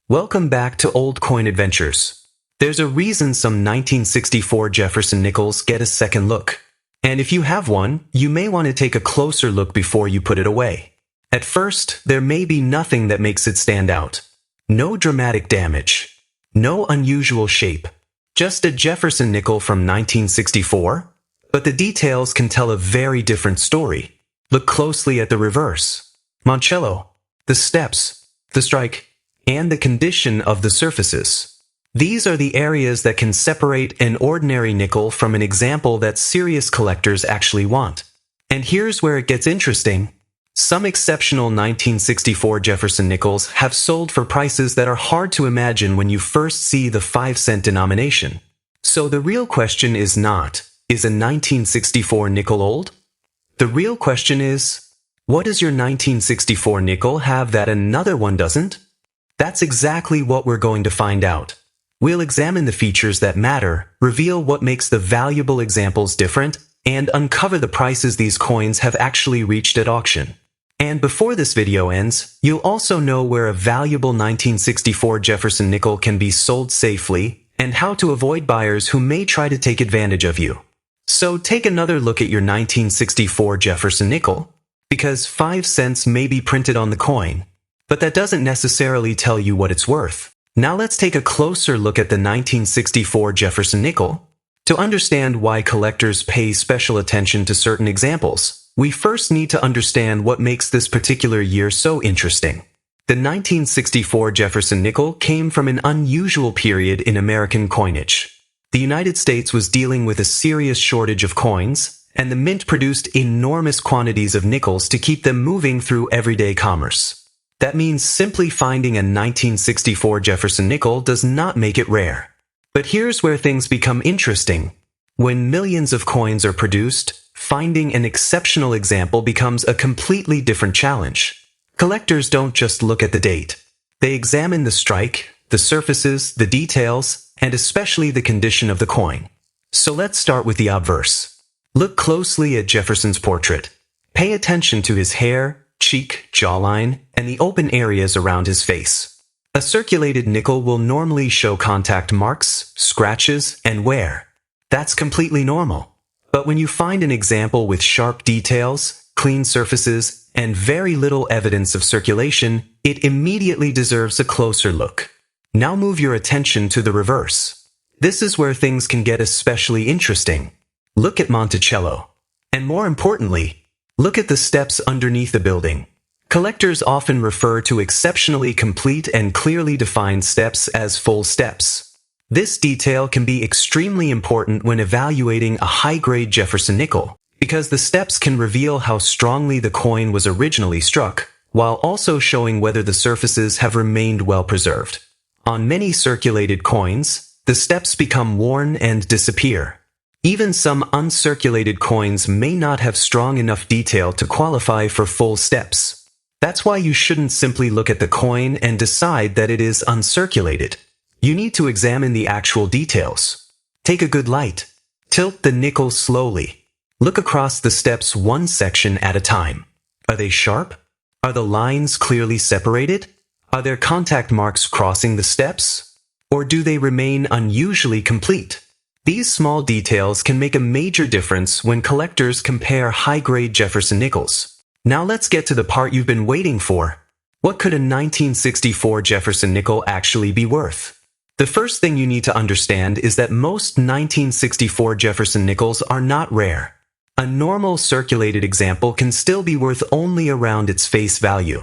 Welcome back to Old Coin Adventures. There's a reason some 1964 Jefferson nickels get a second look. And if you have one, you may want to take a closer look before you put it away. At first, there may be nothing that makes it stand out. No dramatic damage. No unusual shape. Just a Jefferson nickel from 1964? But the details can tell a very different story. Look closely at the reverse. Monticello, the steps, the strike, and the condition of the surfaces. These are the areas that can separate an ordinary nickel from an example that serious collectors actually want. And here's where it gets interesting. Some exceptional 1964 Jefferson nickels have sold for prices that are hard to imagine when you first see the 5-cent denomination. So the real question is not, is a 1964 nickel old? The real question is, what does your 1964 nickel have that another one doesn't? That's exactly what we're going to find out. We'll examine the features that matter, reveal what makes the valuable examples different, and uncover the prices these coins have actually reached at auction. And before this video ends, you'll also know where a valuable 1964 Jefferson nickel can be sold safely, and how to avoid buyers who may try to take advantage of you. So take another look at your 1964 Jefferson nickel, because 5 cents may be printed on the coin, but that doesn't necessarily tell you what it's worth. Now let's take a closer look at the 1964 Jefferson nickel. To understand why collectors pay special attention to certain examples, we first need to understand what makes this particular year so interesting. The 1964 Jefferson nickel came from an unusual period in American coinage. The United States was dealing with a serious shortage of coins, and the mint produced enormous quantities of nickels to keep them moving through everyday commerce. That means simply finding a 1964 Jefferson nickel does not make it rare. But here's where things become interesting. When millions of coins are produced, finding an exceptional example becomes a completely different challenge. Collectors don't just look at the date. They examine the strike, the surfaces, the details, and especially the condition of the coin. So let's start with the obverse. Look closely at Jefferson's portrait. Pay attention to his hair, cheek, jawline, and the open areas around his face. A circulated nickel will normally show contact marks, scratches, and wear. That's completely normal. But when you find an example with sharp details, clean surfaces, and very little evidence of circulation, it immediately deserves a closer look. Now move your attention to the reverse. This is where things can get especially interesting. Look at Monticello. And more importantly, look at the steps underneath the building. Collectors often refer to exceptionally complete and clearly defined steps as full steps. This detail can be extremely important when evaluating a high-grade Jefferson nickel, because the steps can reveal how strongly the coin was originally struck, while also showing whether the surfaces have remained well preserved. On many circulated coins, the steps become worn and disappear. Even some uncirculated coins may not have strong enough detail to qualify for full steps. That's why you shouldn't simply look at the coin and decide that it is uncirculated. You need to examine the actual details. Take a good light. Tilt the nickel slowly. Look across the steps one section at a time. Are they sharp? Are the lines clearly separated? Are there contact marks crossing the steps? Or do they remain unusually complete? These small details can make a major difference when collectors compare high-grade Jefferson nickels. Now let's get to the part you've been waiting for. What could a 1964 Jefferson nickel actually be worth? The first thing you need to understand is that most 1964 Jefferson nickels are not rare. A normal circulated example can still be worth only around its face value.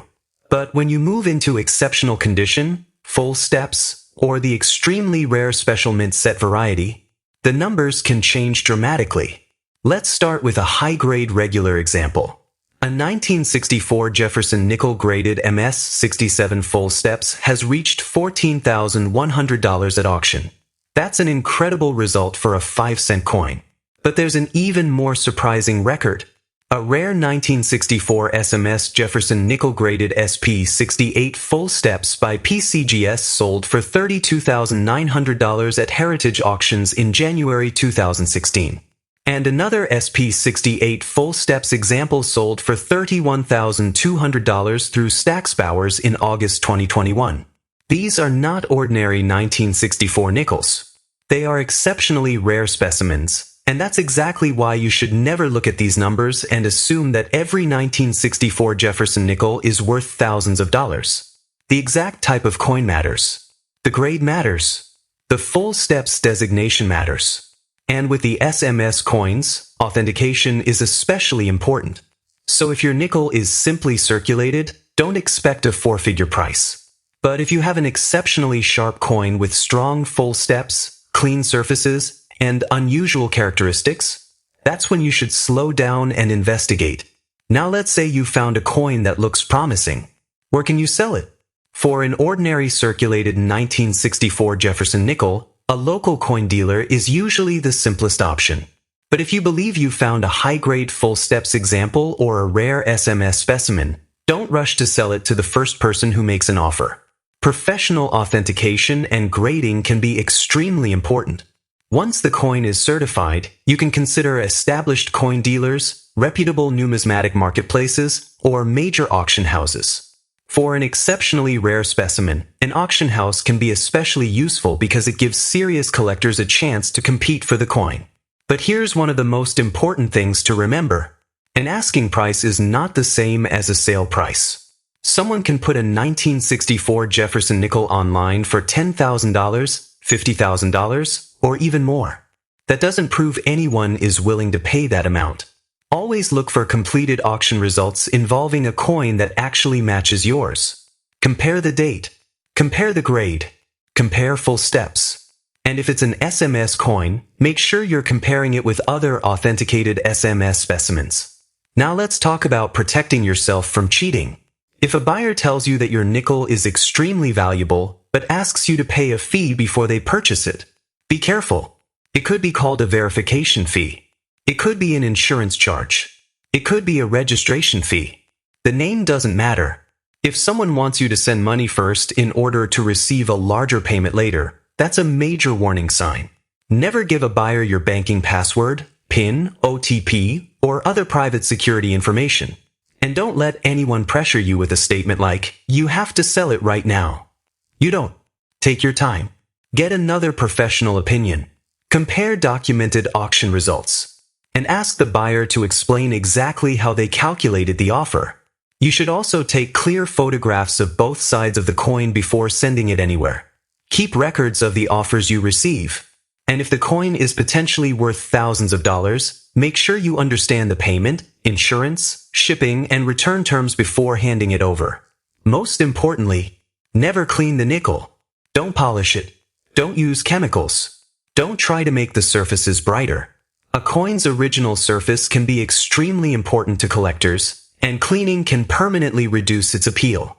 But when you move into exceptional condition, full steps, or the extremely rare special mint set variety, the numbers can change dramatically. Let's start with a high-grade regular example. A 1964 Jefferson nickel-graded MS-67 full steps has reached $14,100 at auction. That's an incredible result for a 5-cent coin. But there's an even more surprising record. A rare 1964 SMS Jefferson nickel-graded SP68 full steps by PCGS sold for $32,900 at Heritage Auctions in January 2016. And another SP68 full steps example sold for $31,200 through Stacksbowers in August 2021. These are not ordinary 1964 nickels. They are exceptionally rare specimens, and that's exactly why you should never look at these numbers and assume that every 1964 Jefferson nickel is worth thousands of dollars. The exact type of coin matters. The grade matters. The full steps designation matters. And with the SMS coins, authentication is especially important. So if your nickel is simply circulated, don't expect a four-figure price. But if you have an exceptionally sharp coin with strong full steps, clean surfaces, and unusual characteristics, that's when you should slow down and investigate. Now let's say you found a coin that looks promising. Where can you sell it? For an ordinary circulated 1964 Jefferson nickel, a local coin dealer is usually the simplest option. But if you believe you found a high-grade full steps example or a rare SMS specimen, don't rush to sell it to the first person who makes an offer. Professional authentication and grading can be extremely important. Once the coin is certified, you can consider established coin dealers, reputable numismatic marketplaces, or major auction houses. For an exceptionally rare specimen, an auction house can be especially useful because it gives serious collectors a chance to compete for the coin. But here's one of the most important things to remember. An asking price is not the same as a sale price. Someone can put a 1964 Jefferson nickel online for $10,000, $50,000, or even more. That doesn't prove anyone is willing to pay that amount. Always look for completed auction results involving a coin that actually matches yours. Compare the date. Compare the grade. Compare full steps. And if it's an SMS coin, make sure you're comparing it with other authenticated SMS specimens. Now let's talk about protecting yourself from cheating. If a buyer tells you that your nickel is extremely valuable, but asks you to pay a fee before they purchase it, be careful. It could be called a verification fee. It could be an insurance charge. It could be a registration fee. The name doesn't matter. If someone wants you to send money first in order to receive a larger payment later, that's a major warning sign. Never give a buyer your banking password, PIN, OTP, or other private security information. And don't let anyone pressure you with a statement like, "You have to sell it right now." You don't. Take your time. Get another professional opinion. Compare documented auction results. And ask the buyer to explain exactly how they calculated the offer. You should also take clear photographs of both sides of the coin before sending it anywhere. Keep records of the offers you receive. And if the coin is potentially worth thousands of dollars, make sure you understand the payment, insurance, shipping, and return terms before handing it over. Most importantly, never clean the nickel. Don't polish it. Don't use chemicals. Don't try to make the surfaces brighter. A coin's original surface can be extremely important to collectors, and cleaning can permanently reduce its appeal.